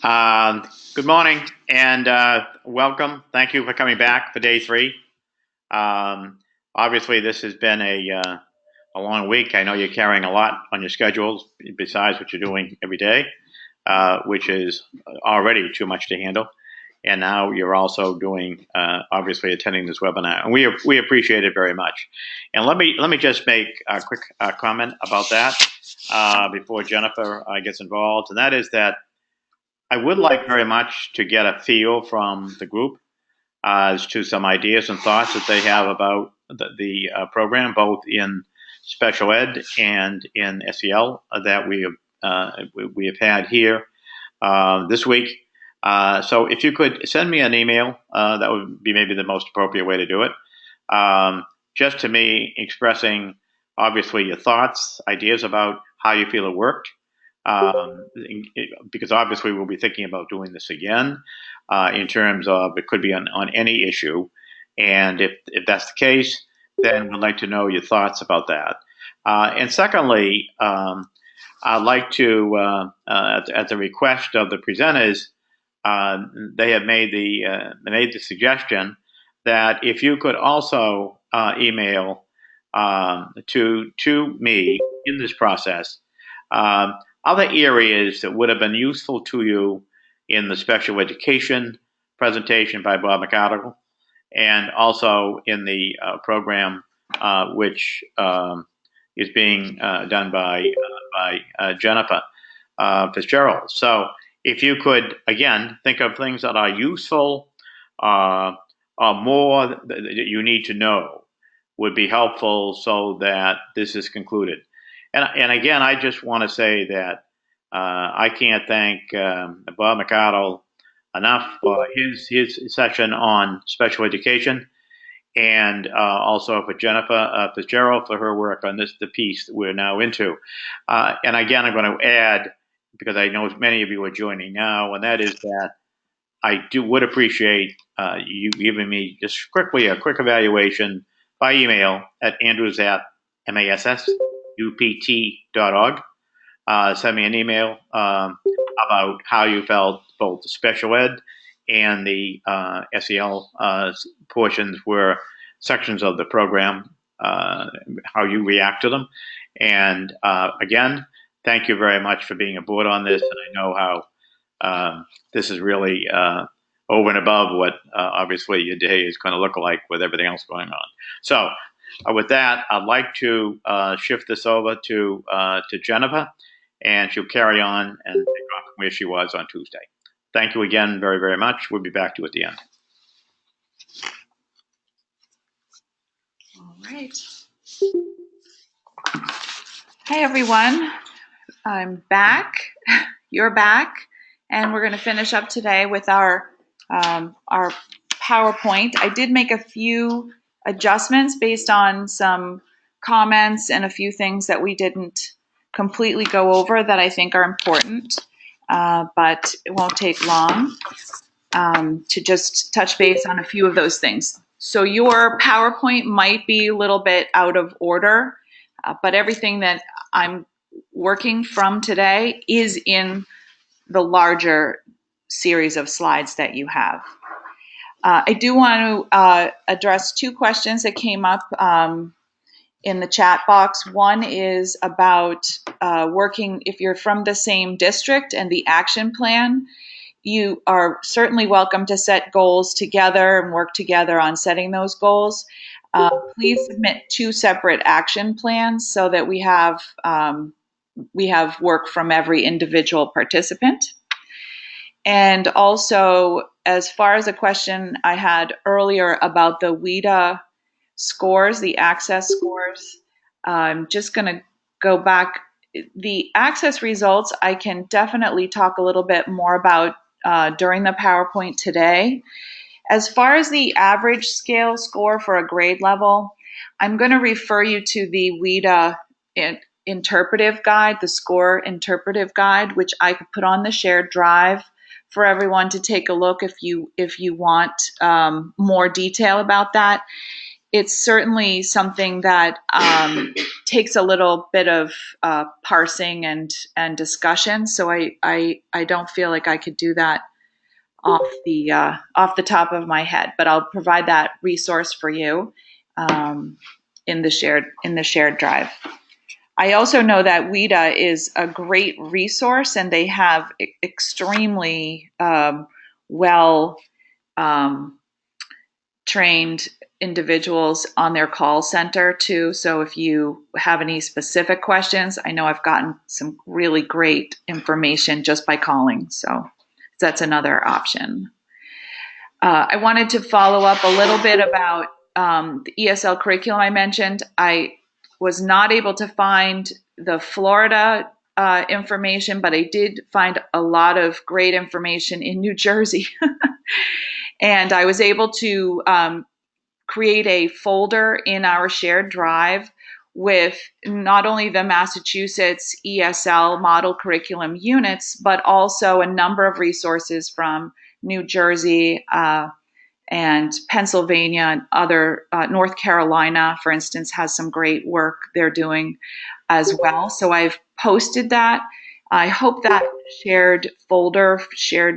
Good morning and welcome. Thank you for coming back for day three. Um, Obviously, this has been a long week. I know you're carrying a lot on your schedules besides what you're doing every day, which is already too much to handle. And now you're also doing, obviously, attending this webinar, and we appreciate it very much. And let me just make a quick comment about that before Jennifer gets involved, and that is that I would like very much to get a feel from the group as to some ideas and thoughts that they have about the program, both in special ed and in SEL that we have had here this week. So if you could send me an email, that would be maybe the most appropriate way to do it. Just to me, expressing obviously your thoughts, ideas about how you feel it worked, because obviously we'll be thinking about doing this again in terms of it could be on any issue. And if that's the case, then we'd like to know your thoughts about that. And secondly, I'd like to, at the request of the presenters, they have made the suggestion that if you could also email to me in this process other areas that would have been useful to you in the special education presentation by Bob McArdle, and also in the program which is being done by Jennifer Fitzgerald. So if you could, again, think of things that are useful or more that you need to know would be helpful so that this is concluded. And again, I just want to say that I can't thank Bob McArdle enough for his session on special education, and also for Jennifer Fitzgerald for her work on the piece that we're now into. And again, I'm going to add, because I know many of you are joining now, and that is that I would appreciate you giving me just quickly a quick evaluation by email at andrews@massupt.org. Send me an email about how you felt both the special ed and the SEL portions were sections of the program, how you react to them. And again, thank you very much for being aboard on this. And I know how this is really over and above what obviously your day is going to look like with everything else going on. So with that, I'd like to shift this over to Jennifer, and she'll carry on and pick up where she was on Tuesday. Thank you again very, very much. We'll be back to you at the end. All right. Hey, everyone. I'm back. You're back. And we're going to finish up today with our PowerPoint. I did make a few adjustments based on some comments and a few things that we didn't completely go over that I think are important, but it won't take long to just touch base on a few of those things. So your PowerPoint might be a little bit out of order, but everything that I'm working from today is in the larger series of slides that you have. I do want to address two questions that came up in the chat box. One is about working, if you're from the same district and the action plan, you are certainly welcome to set goals together and work together on setting those goals. Please submit two separate action plans so that we have work from every individual participant. And also, as far as a question I had earlier about the WIDA scores, the access scores, I'm just going to go back. The access results I can definitely talk a little bit more about during the PowerPoint today. As far as the average scale score for a grade level, I'm going to refer you to the WIDA interpretive guide, the score interpretive guide, which I could put on the shared drive for everyone to take a look if you want more detail about that. it's certainly something that takes a little bit of parsing and discussion. So I don't feel like I could do that off the top of my head, but I'll provide that resource for you um, in the shared drive. I also know that WIDA is a great resource, and they have extremely well um, trained individuals on their call center too. So if you have any specific questions, I know I've gotten some really great information just by calling. So that's another option. I wanted to follow up a little bit about the ESL curriculum I mentioned. I was not able to find the Florida information, but I did find a lot of great information in New Jersey. And I was able to create a folder in our shared drive with not only the Massachusetts ESL model curriculum units, but also a number of resources from New Jersey and Pennsylvania and other, North Carolina, for instance, has some great work they're doing as well. So I've posted that. I hope that shared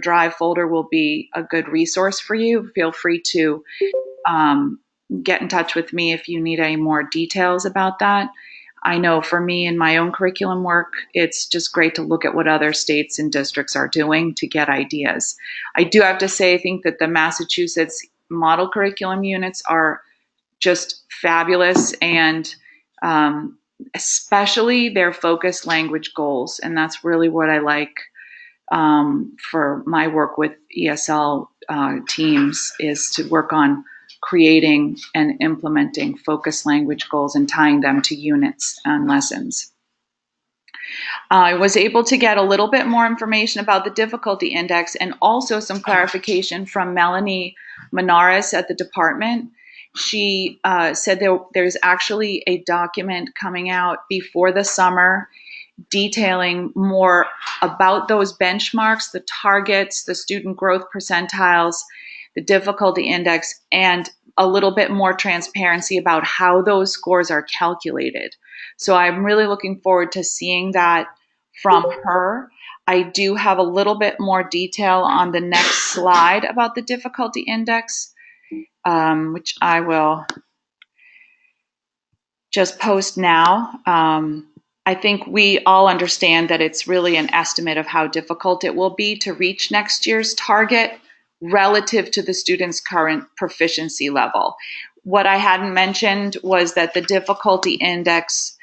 drive folder will be a good resource for you. Feel free to um, get in touch with me if you need any more details about that. I know for me in my own curriculum work, it's just great to look at what other states and districts are doing to get ideas. I do have to say, I think that the Massachusetts model curriculum units are just fabulous, and especially their focused language goals. And that's really what I like for my work with ESL teams, is to work on creating and implementing focused language goals and tying them to units and lessons. I was able to get a little bit more information about the difficulty index and also some clarification from Melanie Manares at the department. She said there's actually a document coming out before the summer detailing more about those benchmarks, the targets, the student growth percentiles, the difficulty index, and a little bit more transparency about how those scores are calculated. So I'm really looking forward to seeing that from her. I do have a little bit more detail on the next slide about the difficulty index, which I will just post now. I think we all understand that it's really an estimate of how difficult it will be to reach next year's target relative to the student's current proficiency level. What I hadn't mentioned was that the difficulty index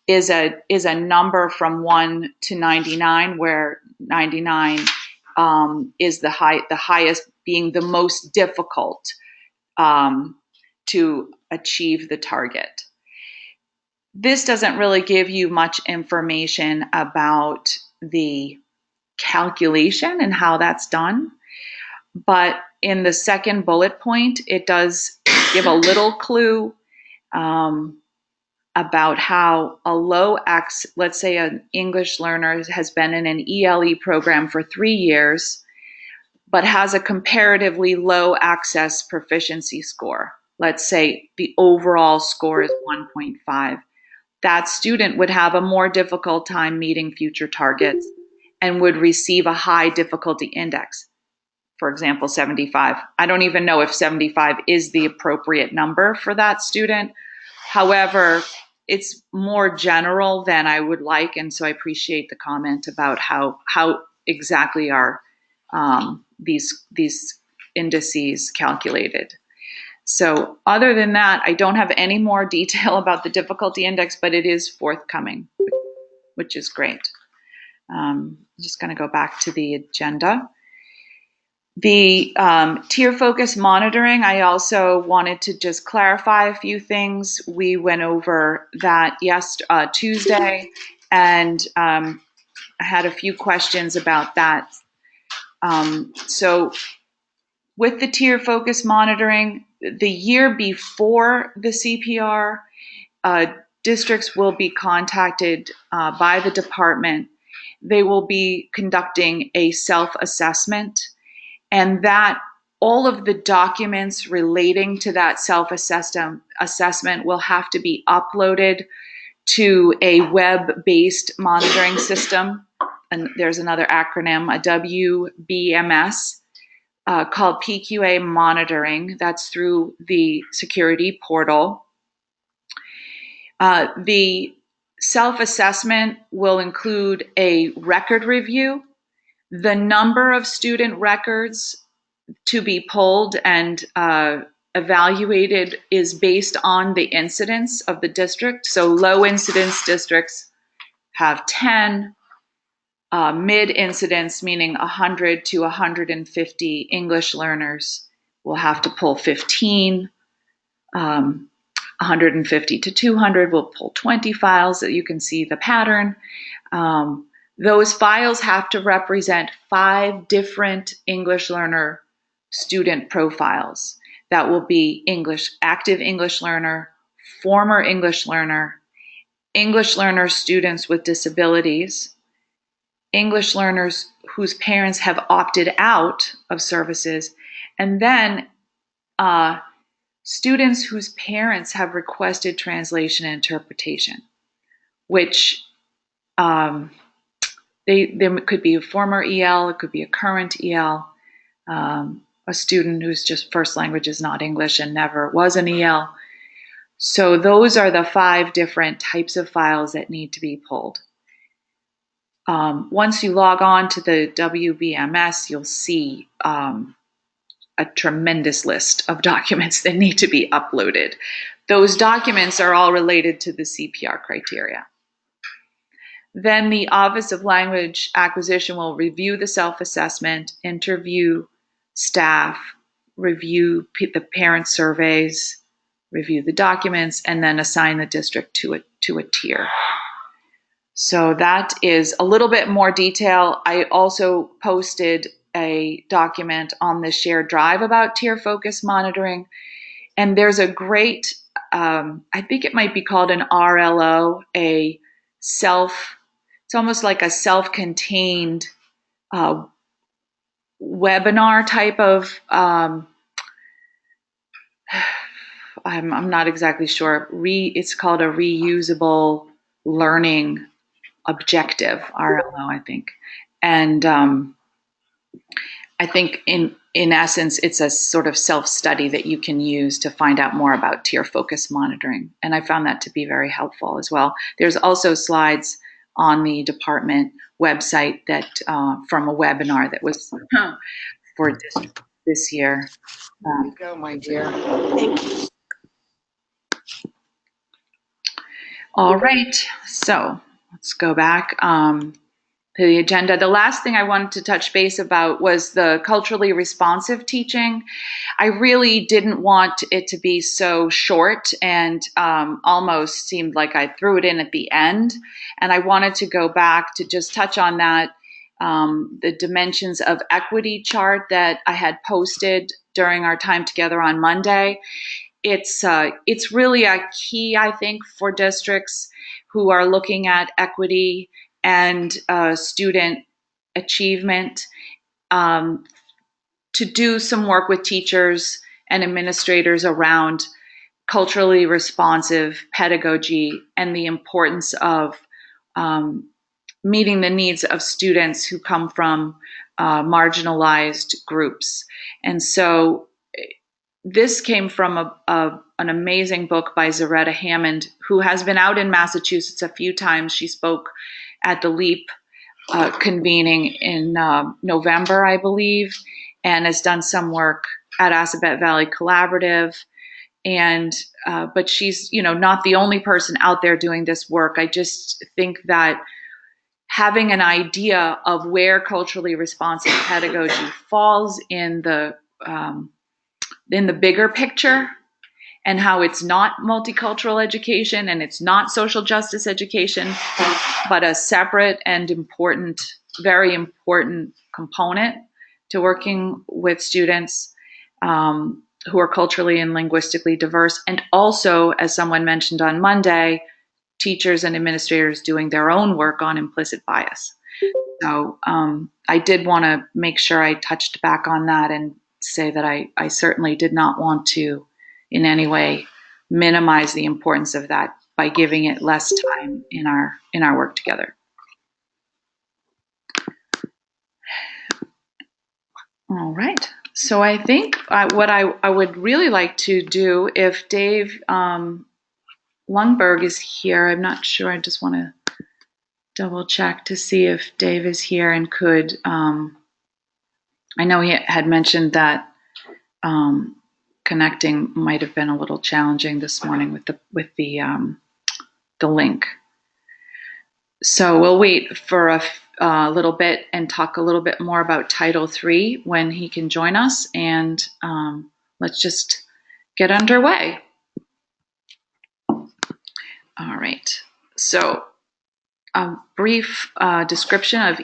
is a number from 1 to 99, where 99 is the highest, being the most difficult to achieve the target. This doesn't really give you much information about the calculation and how that's done. But in the second bullet point, it does give a little clue about how a low X, let's say an English learner has been in an ELE program for 3 years, but has a comparatively low access proficiency score. Let's say the overall score is 1.5. That student would have a more difficult time meeting future targets and would receive a high difficulty index. For example, 75. I don't even know if 75 is the appropriate number for that student. However, it's more general than I would like, and so I appreciate the comment about how exactly are these indices calculated. So other than that, I don't have any more detail about the difficulty index, but it is forthcoming, which is great. I'm just going to go back to the agenda. The tier focus monitoring, I also wanted to just clarify a few things. We went over that Tuesday, and I had a few questions about that. So with the tier focus monitoring, the year before the CPR, districts will be contacted by the department. They will be conducting a self-assessment, and that all of the documents relating to that self-assessment will have to be uploaded to a web-based monitoring system. And there's another acronym, a WBMS, called PQA monitoring. That's through the security portal. The self-assessment will include a record review. The number of student records to be pulled and evaluated is based on the incidence of the district. So low incidence districts have 10, mid incidence, meaning 100 to 150 English learners, will have to pull 15. 150 to 200 will pull 20 files, that you can see the pattern. Those files have to represent 5 different English learner student profiles. That will be English, active English learner, former English learner students with disabilities, English learners whose parents have opted out of services, and then students whose parents have requested translation and interpretation, which there could be a former EL, it could be a current EL, a student whose just first language is not English and never was an EL. So those are the 5 different types of files that need to be pulled. Once you log on to the WBMS, you'll see a tremendous list of documents that need to be uploaded. Those documents are all related to the CPR criteria. Then the Office of Language Acquisition will review the self-assessment, interview staff, review the parent surveys, review the documents, and then assign the district to a tier. So that is a little bit more detail. I also posted a document on the shared drive about tier focus monitoring. And there's a great, I think it might be called an RLO, it's almost like a self-contained webinar type of, I'm not exactly sure. It's called a reusable learning objective, RLO, I think. And I think in essence, it's a sort of self-study that you can use to find out more about tier focus monitoring. And I found that to be very helpful as well. There's also slides on the department website that from a webinar that was for this year. There you go, my dear. Thank you. All right, so let's go back to the agenda. The last thing I wanted to touch base about was the culturally responsive teaching. I really didn't want it to be so short and almost seemed like I threw it in at the end. And I wanted to go back to just touch on that, the dimensions of equity chart that I had posted during our time together on Monday. It's really a key, I think, for districts who are looking at equity and student achievement, to do some work with teachers and administrators around culturally responsive pedagogy and the importance of meeting the needs of students who come from marginalized groups. And so this came from an amazing book by Zaretta Hammond, who has been out in Massachusetts a few times. She spoke at the LEAP convening in November, I believe, and has done some work at Assabet Valley Collaborative. And but she's, not the only person out there doing this work. I just think that having an idea of where culturally responsive pedagogy falls in the bigger picture, and how it's not multicultural education and it's not social justice education, but a separate and important, very important component to working with students who are culturally and linguistically diverse. And also, as someone mentioned on Monday, teachers and administrators doing their own work on implicit bias. So I did want to make sure I touched back on that and say that I certainly did not want to in any way minimize the importance of that by giving it less time in our work together. All right. So I think what I would really like to do, if Dave Lundberg is here, I'm not sure. I just want to double check to see if Dave is here and could. I know he had mentioned that connecting might have been a little challenging this morning with the link. So we'll wait for a little bit and talk a little bit more about Title III when he can join us, and let's just get underway. All right. So a brief description of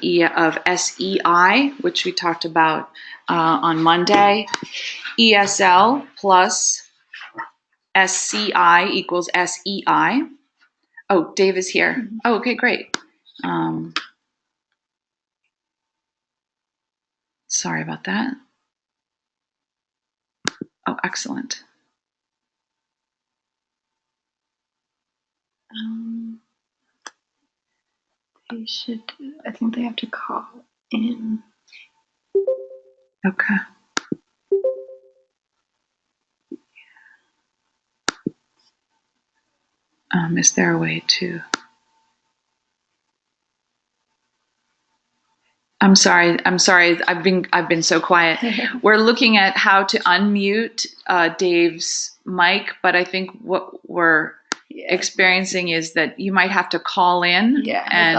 SEI, which we talked about on Monday. ESL plus SCI equals SEI. Oh, Dave is here. Oh, okay, great. Sorry about that. Oh, excellent. They should, I think they have to call in. Okay. Is there a way to? I'm sorry. I've been so quiet. We're looking at how to unmute Dave's mic, but I think what we're experiencing is that you might have to call in. Yeah, and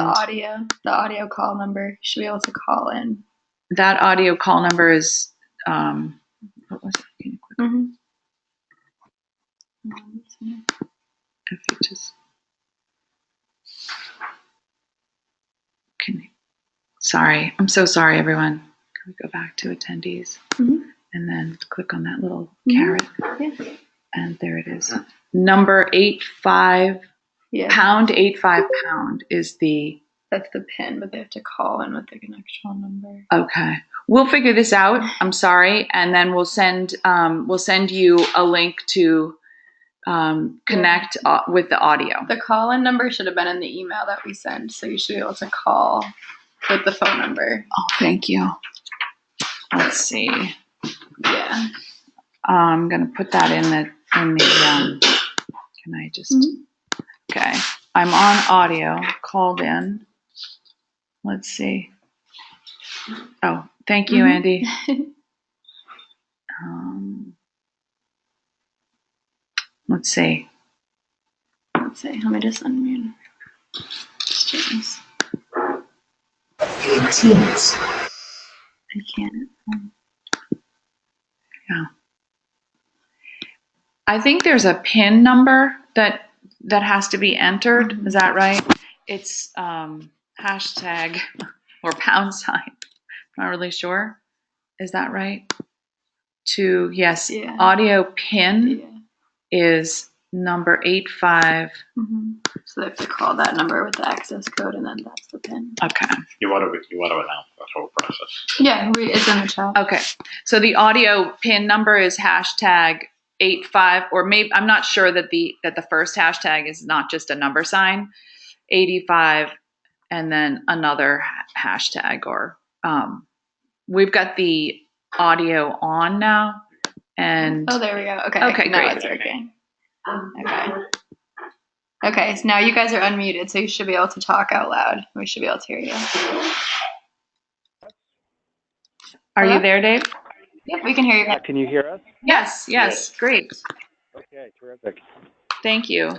the audio call number, you should be able to call in. That audio call number is what was it? If you just sorry, I'm so sorry, everyone. Can we go back to attendees and then click on that little caret? Yeah. And there it is. Number 85 pound 85 pound is the. That's the PIN, but they have to call in with the connection number. Okay, we'll figure this out. I'm sorry, and then we'll send you a link to connect with the audio. The call-in number should have been in the email that we sent, so you should be able to call with the phone number. Oh, thank you. Let's see. Yeah. I'm gonna put that in the. Can I just? Okay, I'm on audio. Called in. Let's see. Oh, thank you, Andy. Let's see. Let me just unmute. I can't. Yeah. I think there's a PIN number that has to be entered. Is that right? It's hashtag or pound sign. Not really sure. Is that right? Yes. Yeah. Audio PIN is number 85. So they have to call that number with the access code, and then that's the PIN. Okay. You want to announce the whole process? Yeah, it's in the chat. Okay. So the audio PIN number is hashtag 85, or maybe I'm not sure that the first hashtag is not just a number sign, 85, and then another hashtag. Or we've got the audio on now, and there we go. Okay. Okay, now great. It's working. Okay. So now you guys are unmuted, so you should be able to talk out loud. We should be able to hear you. Are you there, Dave? Yep, we can hear you. Can you hear us? Yes. Great. Okay, terrific. Thank you.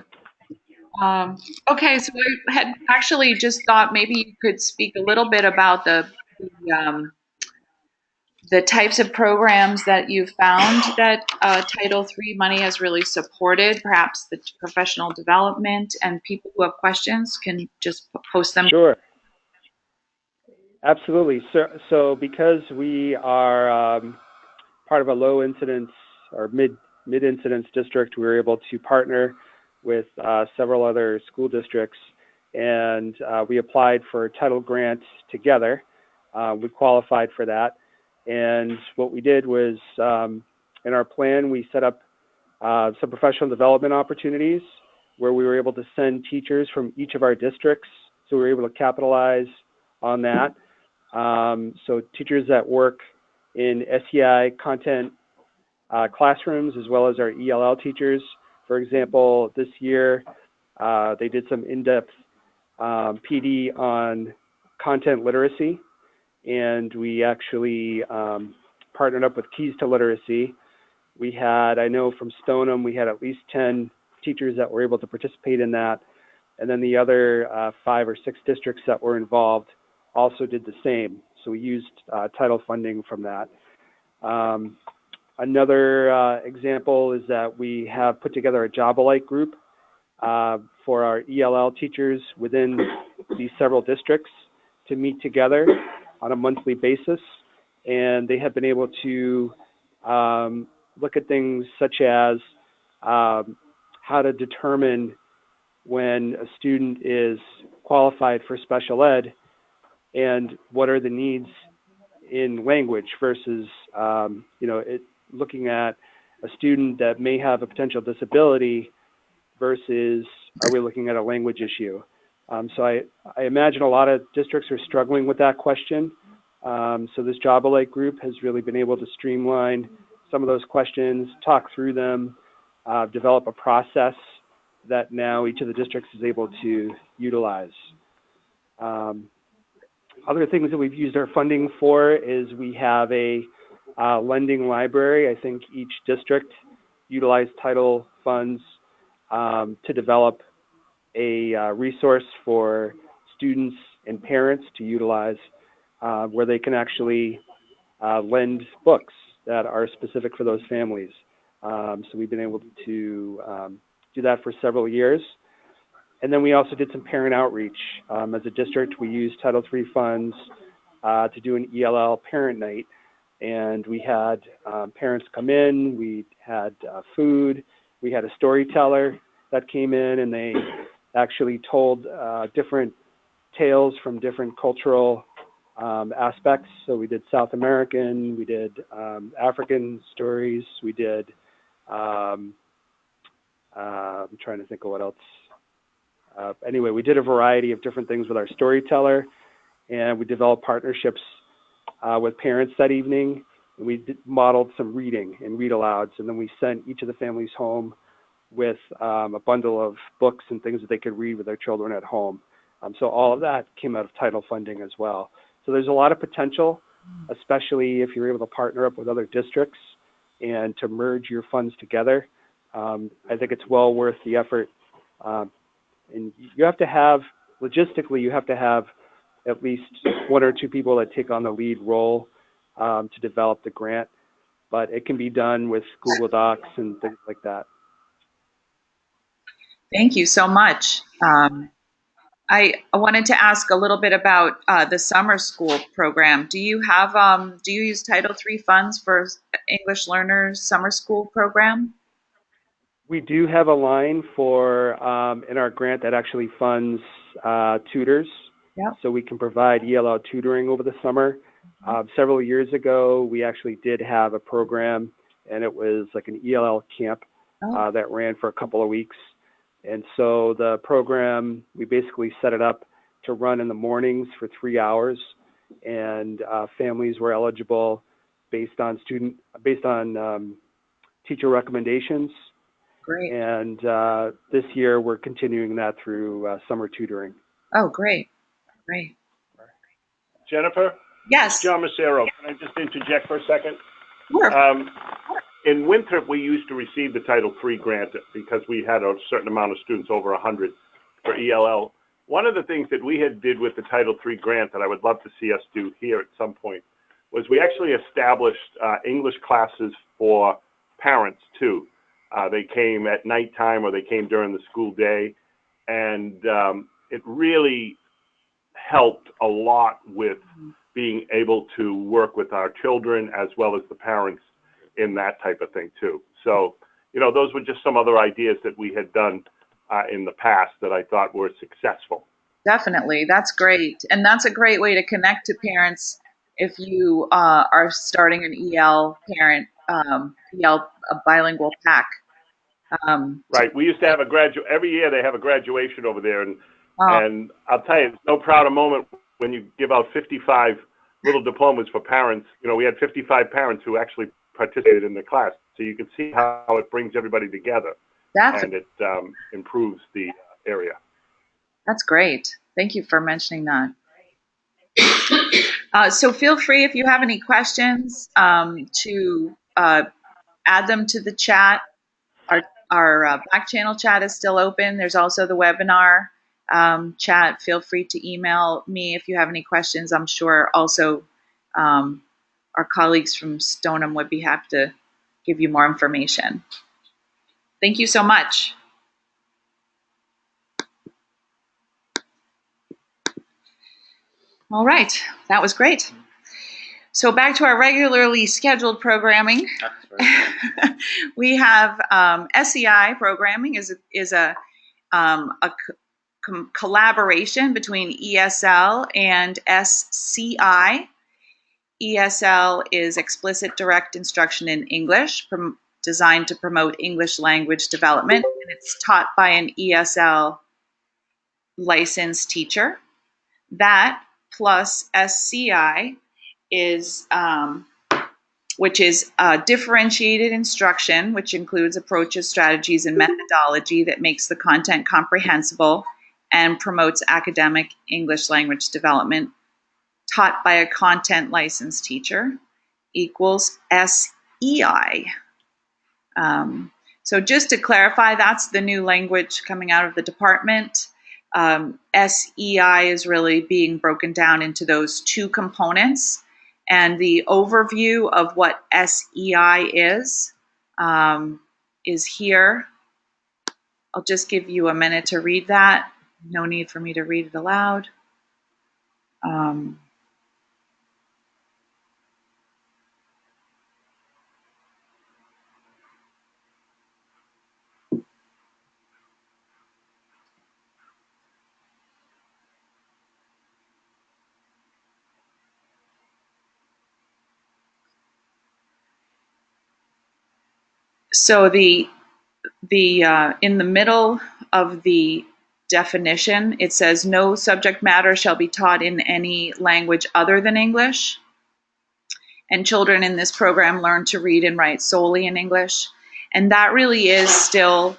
Okay, so I had actually just thought maybe you could speak a little bit about the types of programs that you've found that Title III money has really supported, perhaps the professional development, and people who have questions can just post them. Sure. Absolutely. So because we are part of a low incidence or mid incidence district, we were able to partner with several other school districts, and we applied for a title grant together. We qualified for that, And what we did was, in our plan, we set up some professional development opportunities where we were able to send teachers from each of our districts. So we were able to capitalize on that. So teachers that work in SEI content classrooms, as well as our ELL teachers. For example, this year they did some in-depth PD on content literacy, and we actually partnered up with Keys to Literacy. We had, I know from Stoneham, we had at least 10 teachers that were able to participate in that. And then the other 5 or 6 districts that were involved also did the same. So we used title funding from that. Another example is that we have put together a job-alike group for our ELL teachers within these several districts to meet together on a monthly basis. And they have been able to look at things such as how to determine when a student is qualified for special ed and what are the needs in language versus, looking at a student that may have a potential disability versus are we looking at a language issue? So I imagine a lot of districts are struggling with that question. So this job-alike group has really been able to streamline some of those questions, talk through them, develop a process that now each of the districts is able to utilize. Other things that we've used our funding for is we have a lending library. I think each district utilized title funds to develop a resource for students and parents to utilize where they can actually lend books that are specific for those families. So we've been able to do that for several years. And then we also did some parent outreach. As a district, we used Title III funds to do an ELL parent night. And we had parents come in, we had food, we had a storyteller that came in, and they actually told different tales from different cultural aspects. So we did South American, we did African stories, we did, I'm trying to think of what else. Anyway, we did a variety of different things with our storyteller, and we developed partnerships with parents that evening. And we modeled some reading and read-alouds, and then we sent each of the families home with a bundle of books and things that they could read with their children at home. So all of that came out of title funding as well. So there's a lot of potential, especially if you're able to partner up with other districts and to merge your funds together. I think it's well worth the effort. And you have to have, logistically, you have to have at least 1 or 2 people that take on the lead role to develop the grant. But it can be done with Google Docs and things like that. Thank you so much. I wanted to ask a little bit about the summer school program. Do you have, do you use Title III funds for English learners summer school program? We do have a line for, in our grant that actually funds tutors. Yep. So we can provide ELL tutoring over the summer. Several years ago, we actually did have a program, and it was like an ELL camp that ran for a couple of weeks. And so the program, we basically set it up to run in the mornings for 3 hours, and families were eligible based on teacher recommendations. Great. And this year, we're continuing that through summer tutoring. Oh, great. Great. Jennifer? Yes. John Macero. Can I just interject for a second? Sure. In Winthrop, we used to receive the Title III grant because we had a certain amount of students, over 100, for ELL. One of the things that we had did with the Title III grant that I would love to see us do here at some point was we actually established English classes for parents, too. They came at nighttime or they came during the school day, and it really helped a lot with being able to work with our children as well as the parents in that type of thing too. So, those were just some other ideas that we had done in the past that I thought were successful. Definitely. That's great. And that's a great way to connect to parents if you are starting an EL parent, EL a bilingual pack. Right. We used to have every year they have a graduation over there, and Oh, and I'll tell you, it's no prouder moment when you give out 55 little diplomas for parents. You know, we had 55 parents who actually participated in the class, so you can see how it brings everybody together, that's and it improves the area. that's great. Thank you for mentioning that. So feel free if you have any questions to add them to the chat. Our back channel chat is still open. There's also the webinar chat. Feel free to email me if you have any questions. I'm sure also our colleagues from Stoneham would be happy to give you more information. Thank you so much. All right, that was great. So back to our regularly scheduled programming. We have SEI programming is a collaboration between ESL and SCI. ESL is explicit direct instruction in English, designed to promote English language development, and it's taught by an ESL licensed teacher. That plus SCI is which is differentiated instruction, which includes approaches, strategies, and methodology that makes the content comprehensible and promotes academic English language development, taught by a content licensed teacher, equals SEI. So just to clarify, that's the new language coming out of the department. SEI is really being broken down into those two components. And the overview of what SEI is here. I'll just give you a minute to read that. No need for me to read it aloud. So the in the middle of the definition, it says no subject matter shall be taught in any language other than English. And children in this program learn to read and write solely in English. And that really is still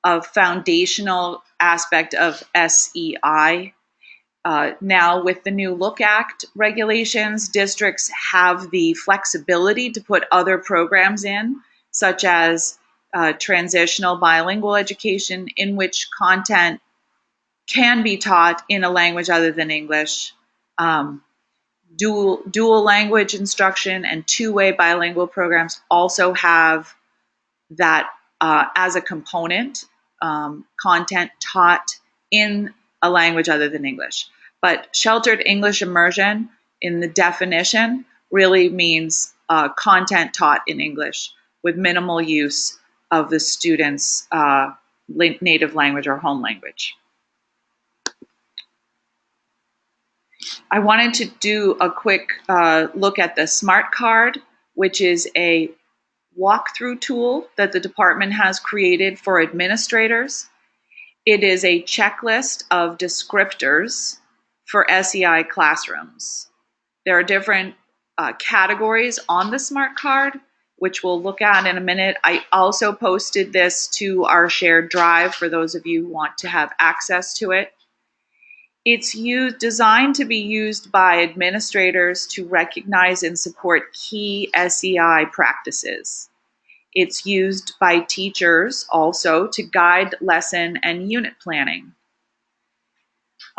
a foundational aspect of SEI. Now, with the new Look Act regulations, districts have the flexibility to put other programs in, such as transitional bilingual education, in which content can be taught in a language other than English. Dual language instruction and two-way bilingual programs also have that as a component, content taught in a language other than English. But sheltered English immersion in the definition really means content taught in English with minimal use of the student's native language or home language. I wanted to do a quick look at the Smart Card, which is a walkthrough tool that the department has created for administrators. It is a checklist of descriptors for SEI classrooms. There are different categories on the Smart Card, which we'll look at in a minute. I also posted this to our shared drive for those of you who want to have access to it. It's designed to be used by administrators to recognize and support key SEI practices. It's used by teachers also to guide lesson and unit planning.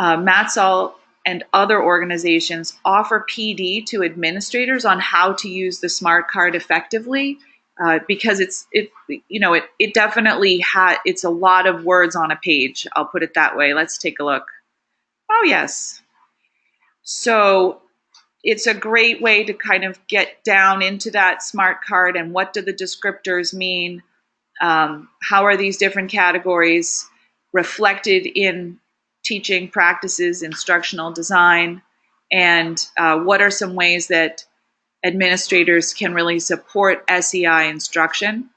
MATSAL and other organizations offer PD to administrators on how to use the Smart Card effectively because it definitely it's a lot of words on a page. I'll put it that way. Let's take a look. Oh, yes. So it's a great way to kind of get down into that Smart Card and what do the descriptors mean? How are these different categories reflected in teaching practices, instructional design? and what are some ways that administrators can really support SEI instruction.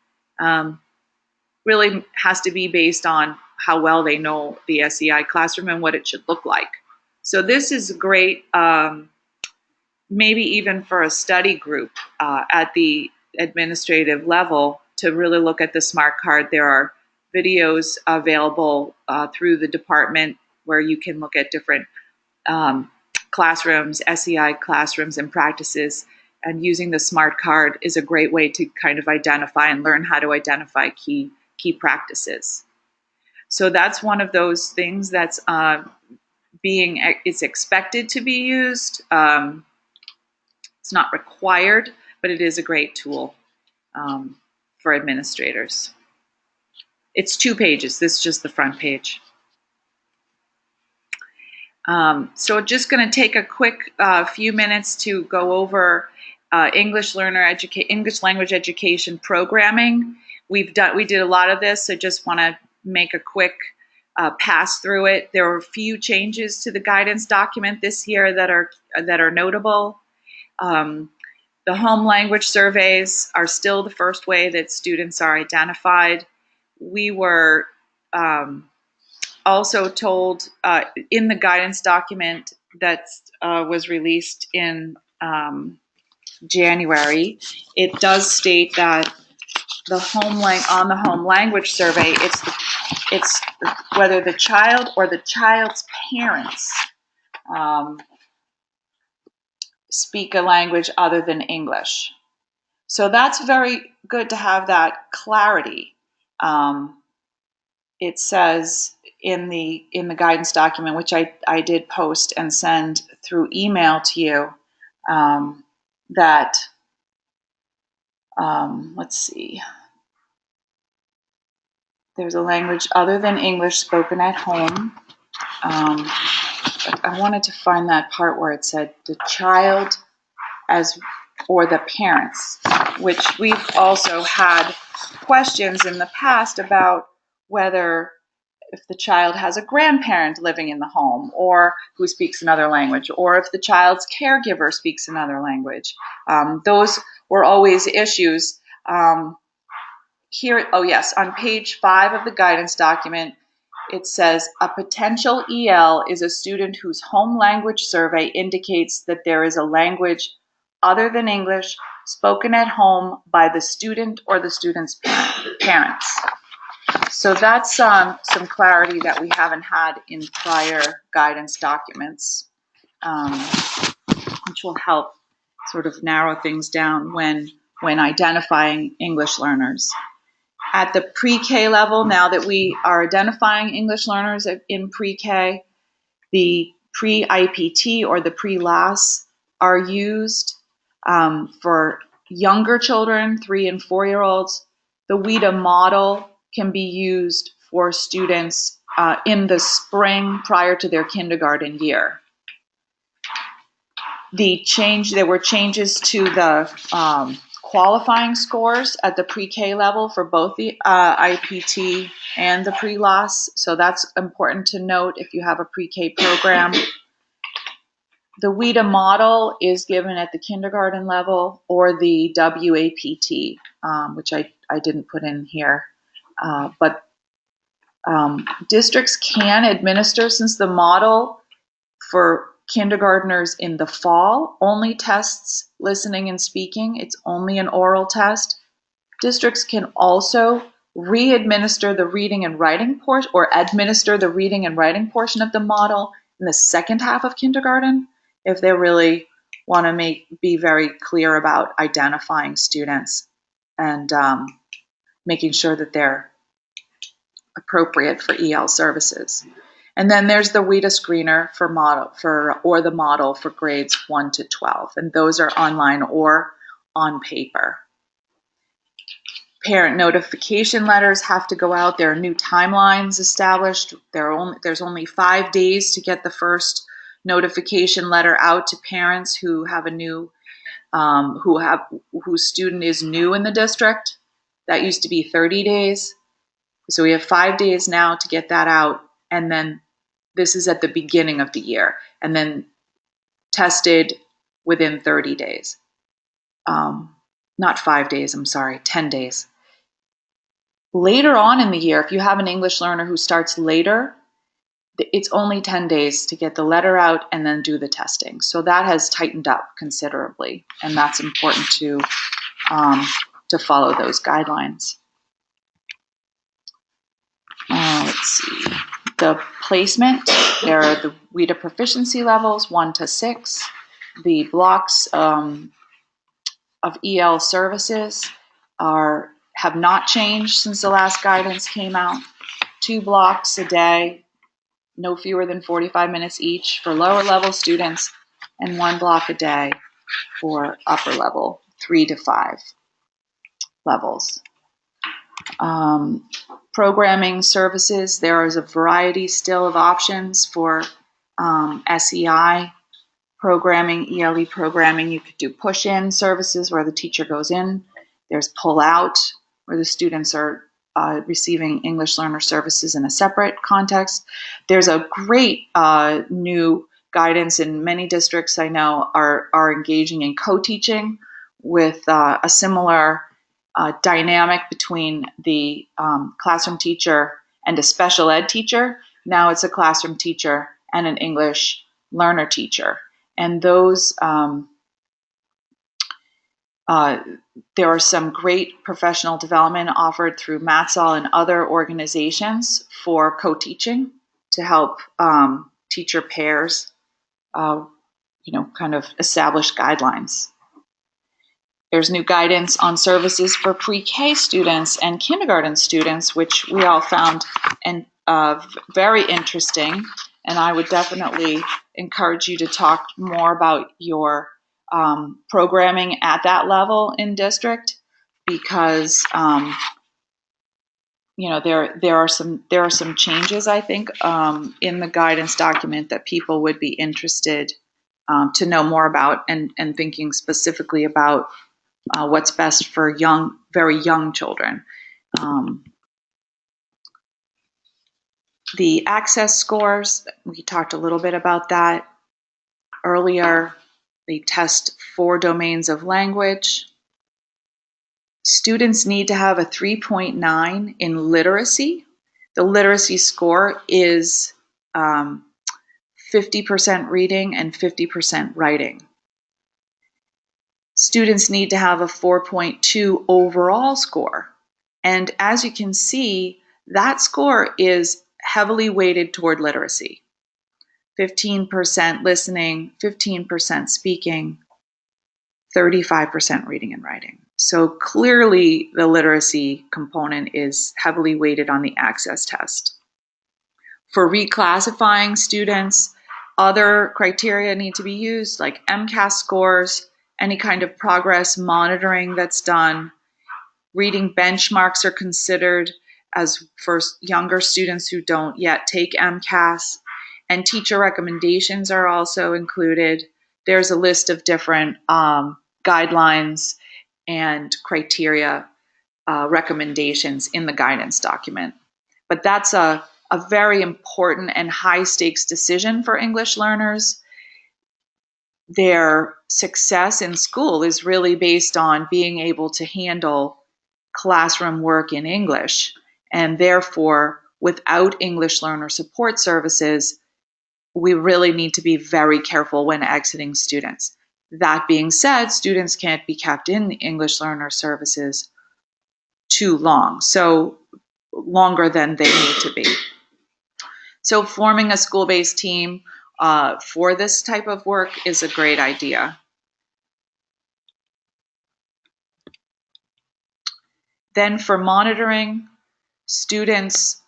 Really has to be based on how well they know the SEI classroom and what it should look like. So this is great, maybe even for a study group at the administrative level to really look at the smart card. There are videos available through the department where you can look at different classrooms, SEI classrooms and practices, and using the smart card is a great way to kind of identify and learn how to identify key practices. So that's one of those things that's it's expected to be used. It's not required, but it is a great tool for administrators. It's 2 pages. This is just the front page. So just going to take a quick few minutes to go over English language education programming. We did a lot of this, so just want to make a quick pass through it. There were a few changes to the guidance document this year that are notable. The home language surveys are still the first way that students are identified. We were also told in the guidance document that was released in January, it does state that on the home language survey, it's whether the child or the child's parents speak a language other than English. So that's very good to have that clarity. It says in the guidance document, which I did post and send through email to you, that let's see, there's a language other than English spoken at home. I wanted to find that part where it said the child or the parents, which we've also had questions in the past about whether if the child has a grandparent living in the home or who speaks another language, or if the child's caregiver speaks another language. Those were always issues. Here, on page 5 of the guidance document, it says a potential EL is a student whose home language survey indicates that there is a language other than English spoken at home by the student or the student's parents. So that's some clarity that we haven't had in prior guidance documents, which will help sort of narrow things down when identifying English learners. At the pre-K level, now that we are identifying English learners in pre-K, the pre-IPT or the pre-LAS are used for younger children, 3 and 4-year-olds. The WIDA model can be used for students in the spring prior to their kindergarten year. There were changes to the qualifying scores at the pre-K level for both the IPT and the pre-LAS. So that's important to note if you have a pre-K program. The WIDA model is given at the kindergarten level or the WAPT, which I didn't put in here. But districts can administer, since the model for kindergartners in the fall only tests listening and speaking. It's only an oral test. Districts can also re-administer the reading and writing portion, or administer the reading and writing portion of the model in the second half of kindergarten if they really want to be very clear about identifying students and making sure that they're appropriate for EL services. And then there's the WIDA screener or the model for grades 1 to 12, and those are online or on paper. Parent notification letters have to go out. There are new timelines established. There's only 5 days to get the first notification letter out to parents who have a new, whose student is new in the district. That used to be 30 days. So we have 5 days now to get that out, and then this is at the beginning of the year. And then tested within 30 days. Not 5 days, I'm sorry, 10 days. Later on in the year, if you have an English learner who starts later, it's only 10 days to get the letter out and then do the testing. So that has tightened up considerably, and that's important to follow those guidelines. Let's see. The placement, there are the WIDA proficiency levels, 1 to 6. The blocks of EL services have not changed since the last guidance came out. 2 blocks a day, no fewer than 45 minutes each for lower level students, and 1 block a day for upper level, 3 to 5 levels. Programming services, there is a variety still of options for SEI programming, ELE programming. You could do push-in services where the teacher goes in. There's pull-out where the students are receiving English learner services in a separate context. There's a great new guidance in many districts I know are engaging in co-teaching with a similar dynamic between the classroom teacher and a special ed teacher. Now it's a classroom teacher and an English learner teacher. And those, there are some great professional development offered through MATSAL and other organizations for co-teaching to help teacher pairs, kind of establish guidelines. There's new guidance on services for pre-K students and kindergarten students, which we all found very interesting. And I would definitely encourage you to talk more about your programming at that level in district, because there are some changes, I think, in the guidance document that people would be interested to know more about, and thinking specifically about what's best for very young children. The access scores, we talked a little bit about that earlier. They test 4 domains of language. Students need to have a 3.9 in literacy. The literacy score is 50% reading and 50% writing. Students need to have a 4.2 overall score. And as you can see, that score is heavily weighted toward literacy. 15% listening, 15% speaking, 35% reading and writing. So clearly the literacy component is heavily weighted on the access test. For reclassifying students, other criteria need to be used, like MCAS scores, any kind of progress monitoring that's done. Reading benchmarks are considered as for younger students who don't yet take MCAS, and teacher recommendations are also included. There's a list of different guidelines and criteria recommendations in the guidance document. But that's a very important and high stakes decision for English learners. Their success in school is really based on being able to handle classroom work in English. And therefore, without English learner support services, we really need to be very careful when exiting students. That being said, students can't be kept in English learner services too long, so longer than they need to be. So forming a school-based team for this type of work is a great idea. Then for monitoring students,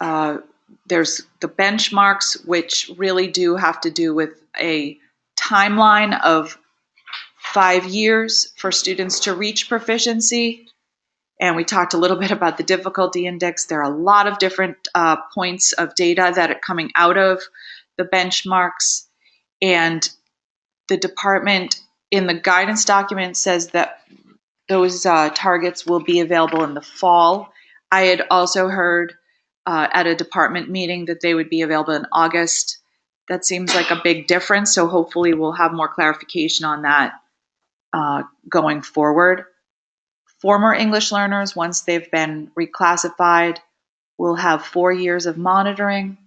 there's the benchmarks, which really do have to do with a timeline of 5 years for students to reach proficiency. And we talked a little bit about the difficulty index. There are a lot of different points of data that are coming out of the benchmarks. And the department in the guidance document says that those targets will be available in the fall. I had also heard at a department meeting that they would be available in August. that seems like a big difference. So hopefully we'll have more clarification on that going forward. Former English learners, once they've been reclassified, will have 4 years of monitoring.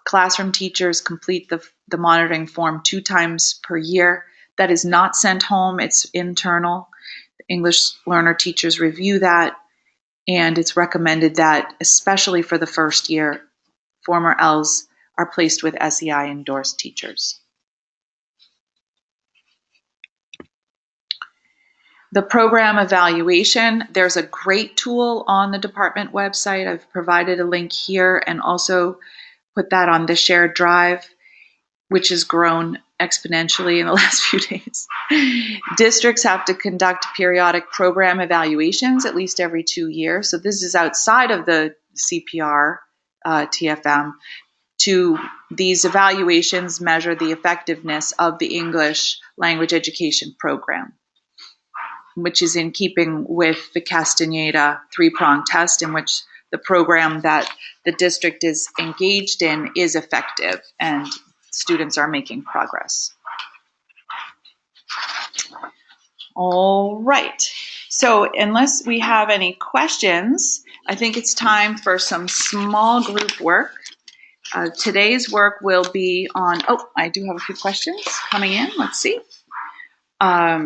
Classroom teachers complete the monitoring form 2 times per year. That is not sent home, it's internal. English learner teachers review that, and it's recommended that, especially for the first year, former ELs are placed with SEI endorsed teachers. The program evaluation, there's a great tool on the department website. I've provided a link here and also put that on the shared drive, which has grown exponentially in the last few days. Districts have to conduct periodic program evaluations at least every 2 years. So this is outside of the CPR TFM. These evaluations measure the effectiveness of the English language education program, which is in keeping with the Castaneda 3-prong test, in which the program that the district is engaged in is effective and students are making progress. All right. So unless we have any questions, I think it's time for some small group work. Today's work will be on, I do have a few questions coming in. Let's see. Are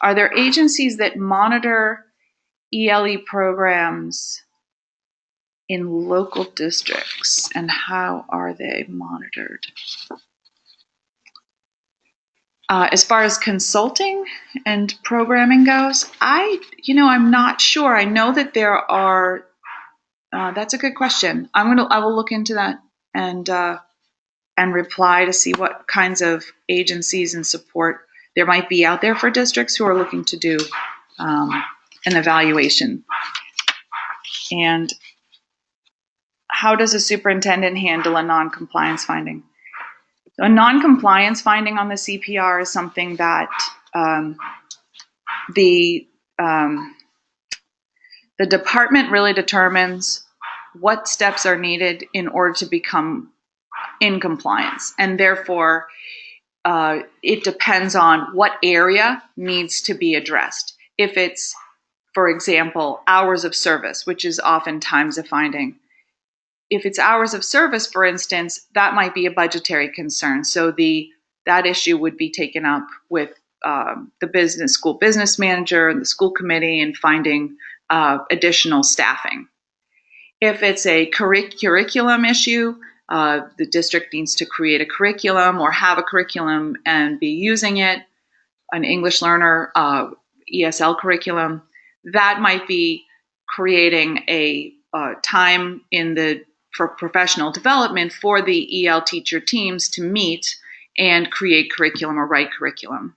there agencies that monitor ELE programs in local districts, and how are they monitored? As far as consulting and programming goes, I'm not sure. I know that there are. That's a good question. I will look into that and reply to see what kinds of agencies and support there might be out there for districts who are looking to do an evaluation. And how does a superintendent handle a non-compliance finding? A non-compliance finding on the CPR is something that the department really determines what steps are needed in order to become in compliance. And therefore, it depends on what area needs to be addressed. If it's, for example, hours of service, which is oftentimes a finding. If it's hours of service, for instance, that might be a budgetary concern. So that issue would be taken up with the school business manager and the school committee and finding additional staffing. If it's a curriculum issue, the district needs to create a curriculum or have a curriculum and be using it, an English learner ESL curriculum. That might be creating a time for professional development for the EL teacher teams to meet and create curriculum or write curriculum.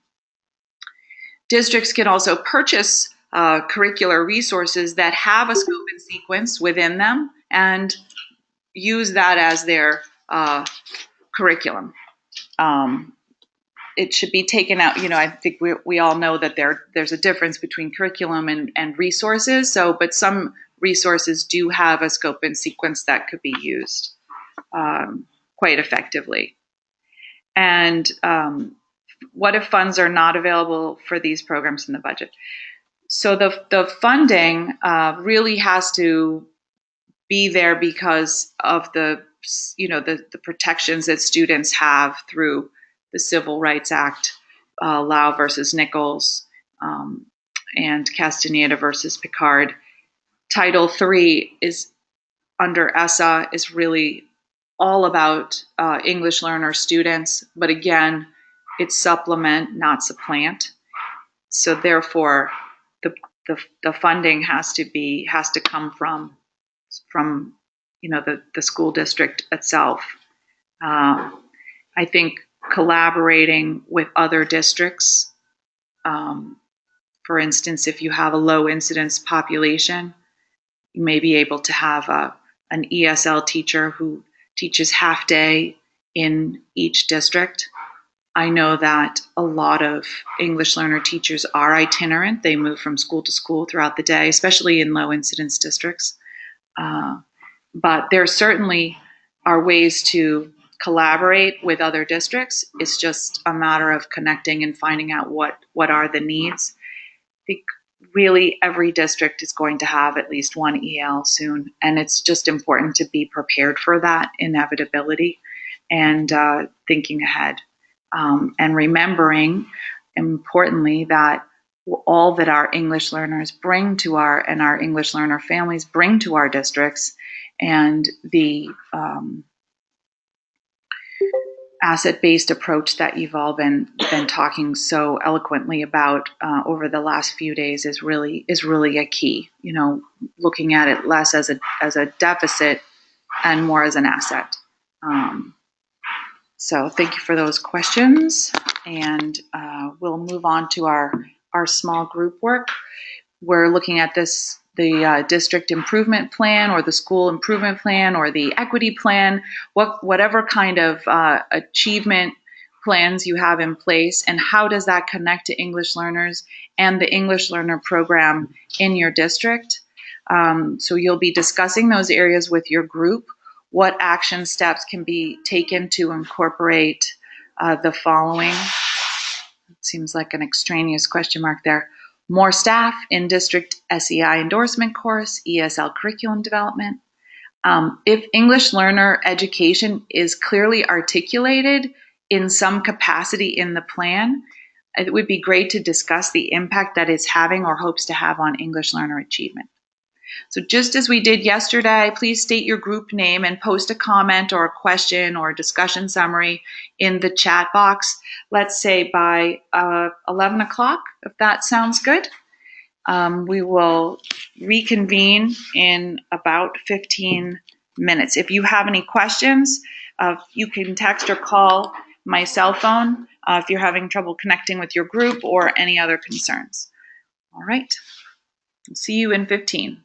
Districts can also purchase curricular resources that have a scope and sequence within them and use that as their curriculum. It should be taken out. I think we all know that there's a difference between curriculum and resources. But some resources do have a scope and sequence that could be used quite effectively. And what if funds are not available for these programs in the budget? So the funding really has to be there because of the protections that students have through the Civil Rights Act, Lau versus Nichols, and Castaneda versus Picard. Title III is under ESSA is really all about English learner students, but again, it's supplement, not supplant. So therefore, the funding has to come from the school district itself. I think collaborating with other districts, for instance, if you have a low incidence population, you may be able to have an ESL teacher who teaches half day in each district. I know that a lot of English learner teachers are itinerant. They move from school to school throughout the day, especially in low incidence districts. But there certainly are ways to collaborate with other districts. It's just a matter of connecting and finding out what are the needs. I think really every district is going to have at least one EL soon, and it's just important to be prepared for that inevitability and thinking ahead and remembering, importantly, that all that our English learners bring to our English learner families bring to our districts, and the asset-based approach that you've all been talking so eloquently about over the last few days is really a key. You know, looking at it less as a deficit and more as an asset. So thank you for those questions, and we'll move on to our small group work. We're looking at the district improvement plan or the school improvement plan or the equity plan, whatever kind of achievement plans you have in place, and how does that connect to English learners and the English learner program in your district. So you'll be discussing those areas with your group. What action steps can be taken to incorporate the following? It seems like an extraneous question mark there. More staff in district SEI endorsement course, ESL curriculum development. If English learner education is clearly articulated in some capacity in the plan, it would be great to discuss the impact that it's having or hopes to have on English learner achievement. So just as we did yesterday, please state your group name and post a comment or a question or a discussion summary in the chat box. Let's say by 11 o'clock, if that sounds good. We will reconvene in about 15 minutes. If you have any questions, you can text or call my cell phone if you're having trouble connecting with your group or any other concerns. All right. I'll see you in 15.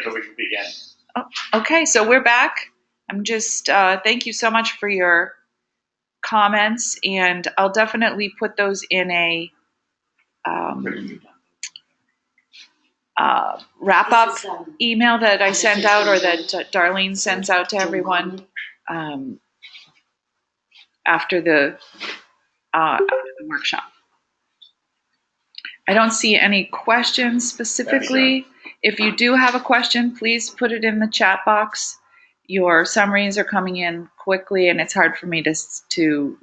good, so we can begin. Okay, so we're back. I'm just, thank you so much for your comments, and I'll definitely put those in a wrap-up email that I send out, or that Darlene sends out to everyone after the workshop. I don't see any questions specifically. If you do have a question, please put it in the chat box. Your summaries are coming in quickly, and it's hard for me to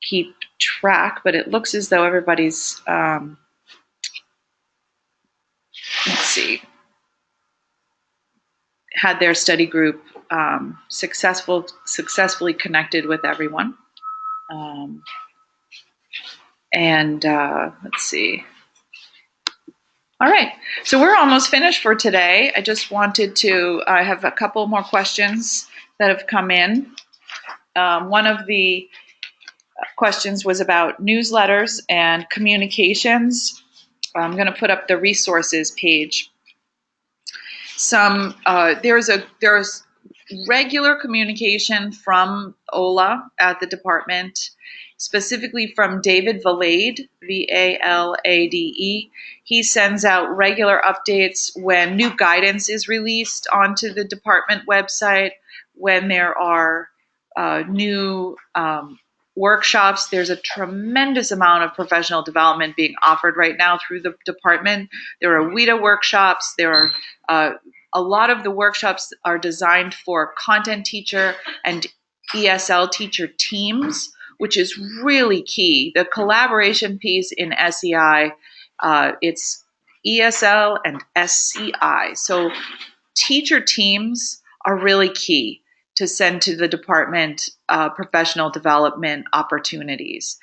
keep track, but it looks as though everybody's, let's see, had their study group successfully connected with everyone. Let's see. All right, so we're almost finished for today. I just wanted to, I have a couple more questions that have come in. One of the questions was about newsletters and communications. I'm going to put up the resources page. There's regular communication from OLA at the department, specifically from David Valade, Valade. He sends out regular updates when new guidance is released onto the department website, when there are new workshops. There's a tremendous amount of professional development being offered right now through the department. There are WIDA workshops. There are a lot of the workshops are designed for content teacher and ESL teacher teams, which is really key. The collaboration piece in SEI, it's ESL and SCI. So teacher teams are really key to send to the department professional development opportunities.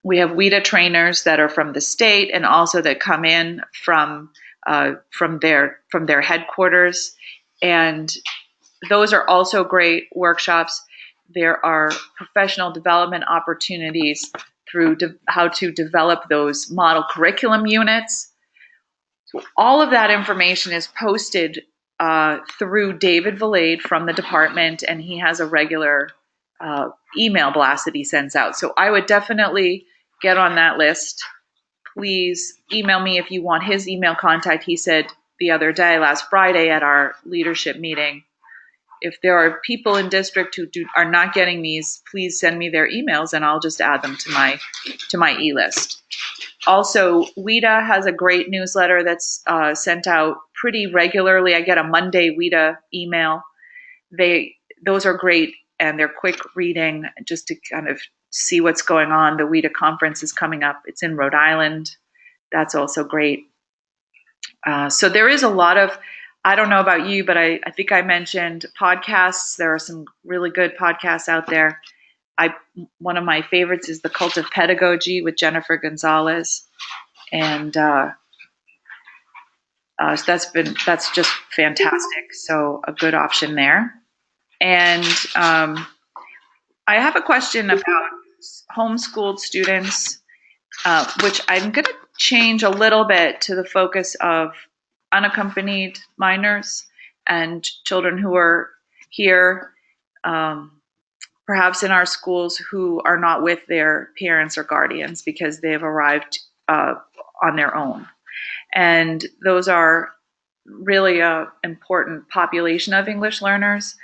We have WIDA trainers that are from the state and also that come in from their headquarters, and those are also great workshops. There are professional development opportunities through how to develop those model curriculum units. So all of that information is posted through David Valade from the department, and he has a regular email blast that he sends out. So I would definitely get on that list. Please email me if you want his email contact. He said the other day, last Friday at our leadership meeting, if there are people in district who are not getting these, please send me their emails and I'll just add them to my e-list. Also, WIDA has a great newsletter that's sent out pretty regularly. I get a Monday WIDA email. Those are great, and they're quick reading just to kind of see what's going on. The WIDA conference is coming up. It's in Rhode Island. That's also great. So there is a lot of, I don't know about you, but I think I mentioned podcasts. There are some really good podcasts out there. One of my favorites is The Cult of Pedagogy with Jennifer Gonzalez. And so that's just fantastic. So a good option there. And I have a question about homeschooled students, which I'm going to change a little bit to the focus of unaccompanied minors and children who are here, perhaps in our schools, who are not with their parents or guardians because they have arrived on their own. And those are really an important population of English learners.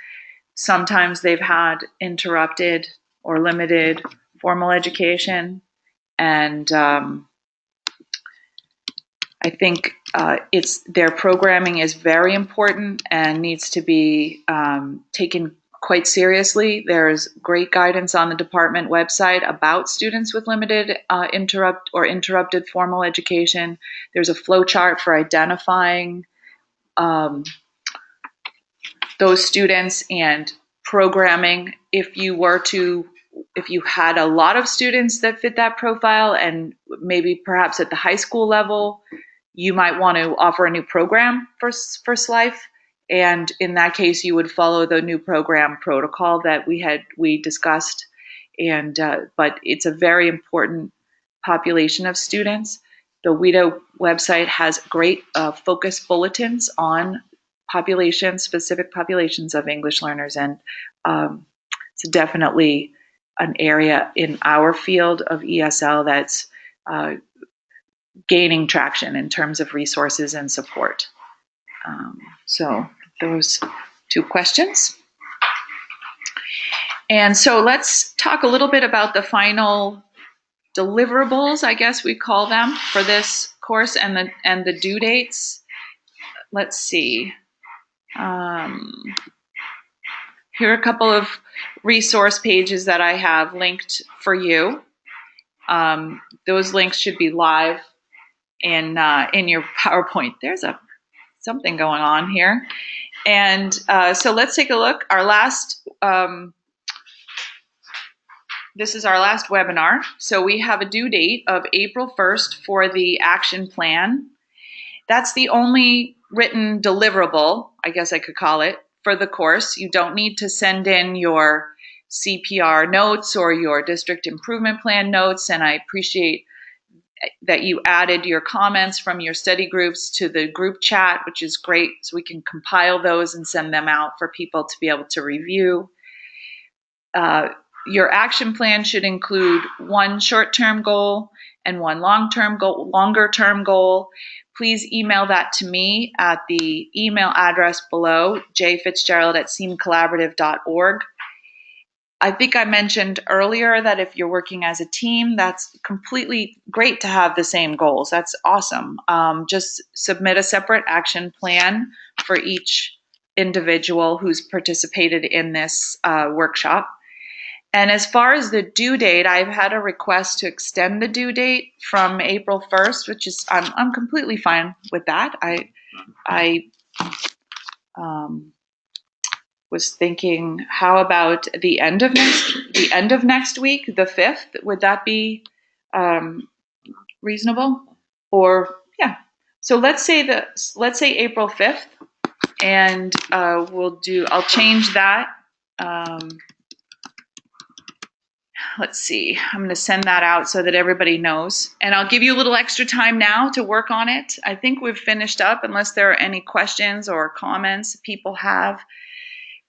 Sometimes they've had interrupted or limited formal education, and I think their programming is very important and needs to be taken quite seriously. There's great guidance on the department website about students with limited interrupted formal education. There's a flow chart for identifying those students and programming. If you had a lot of students that fit that profile, and maybe perhaps at the high school level, you might want to offer a new program for First Life. And in that case, you would follow the new program protocol that we discussed. But it's a very important population of students. The WIDA website has great focus bulletins on specific populations of English learners, and it's definitely an area in our field of ESL that's gaining traction in terms of resources and support. So those 2 questions. And so let's talk a little bit about the final deliverables, I guess we call them, for this course, and the due dates. Let's see. Here are a couple of resource pages that I have linked for you. Those links should be live in your PowerPoint. There's something going on here. And so let's take a look. Our last, this is our last webinar. So we have a due date of April 1st for the action plan. That's the only written deliverable, I guess I could call it, for the course. You don't need to send in your CPR notes or your district improvement plan notes, and I appreciate that you added your comments from your study groups to the group chat, which is great, so we can compile those and send them out for people to be able to review. Your action plan should include 1 short-term goal and 1 longer-term goal. Please email that to me at the email address below, jfitzgerald@seamcollaborative.org. I think I mentioned earlier that if you're working as a team, that's completely great to have the same goals. That's awesome. Just submit a separate action plan for each individual who's participated in this workshop. And as far as the due date, I've had a request to extend the due date from April 1st, which is I'm completely fine with that. I was thinking, how about the end of next week, the 5th? Would that be reasonable? Or yeah. So let's say April 5th, and I'll change that. Let's see, I'm going to send that out so that everybody knows. And I'll give you a little extra time now to work on it. I think we've finished up, unless there are any questions or comments people have.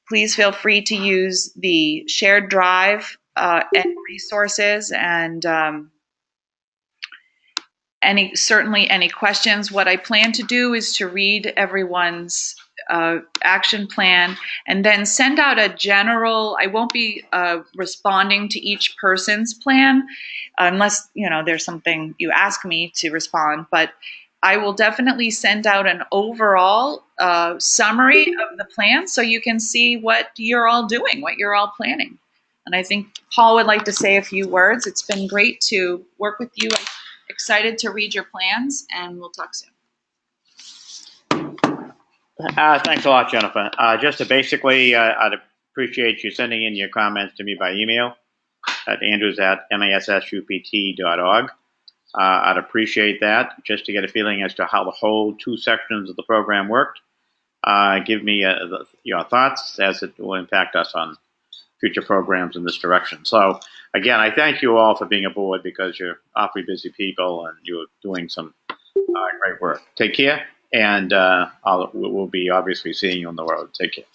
Please feel free to use the shared drive and resources, and any questions. What I plan to do is to read everyone's action plan and then send out a general. I won't be responding to each person's plan unless there's something you ask me to respond, but I will definitely send out an overall summary of the plan so you can see what you're all doing, what you're all planning. And I think Paul would like to say a few words. It's been great to work with you. I'm excited to read your plans, and we'll talk soon. Thanks a lot, Jennifer. Just to basically, I'd appreciate you sending in your comments to me by email at andrews@massupt.org. I'd appreciate that, just to get a feeling as to how the whole 2 sections of the program worked. Give me your thoughts, as it will impact us on future programs in this direction. So again, I thank you all for being aboard, because you're awfully busy people and you're doing some great work. Take care, and we'll be obviously seeing you on the road. Take care.